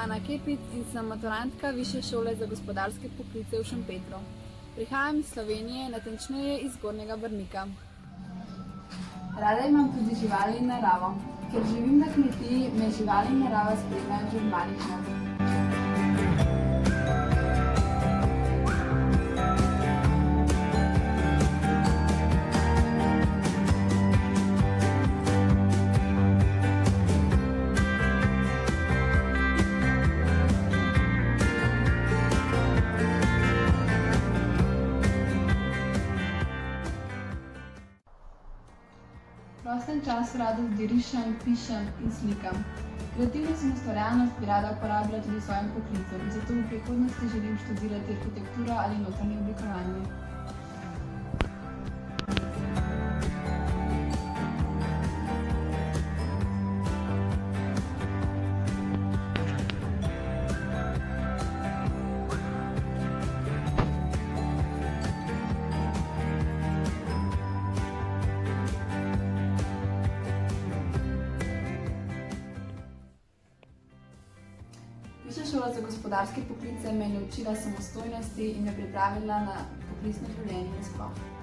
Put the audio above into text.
Ana Kepic in sem maturantka Višje šole za gospodarske poklice v Šempetru. Prihajam iz Slovenije, natančneje iz Zgornjega Brnika. Rada imam tudi živali in naravo. Ker živim na kmetiji, me živali in narava spremljajo že od malih nog. V prostem času rada tudi rišem, pišem in slikam. Kreativnost in ustvarjalnost bi rada uporabljala tudi v svojem poklicu, zato v prihodnosti želim študirati arhitekturo ali notranje oblikovanje. Višja šola za gospodarske poklice me je naučila samostojnosti in me pripravila na poklicno življenje nasploh.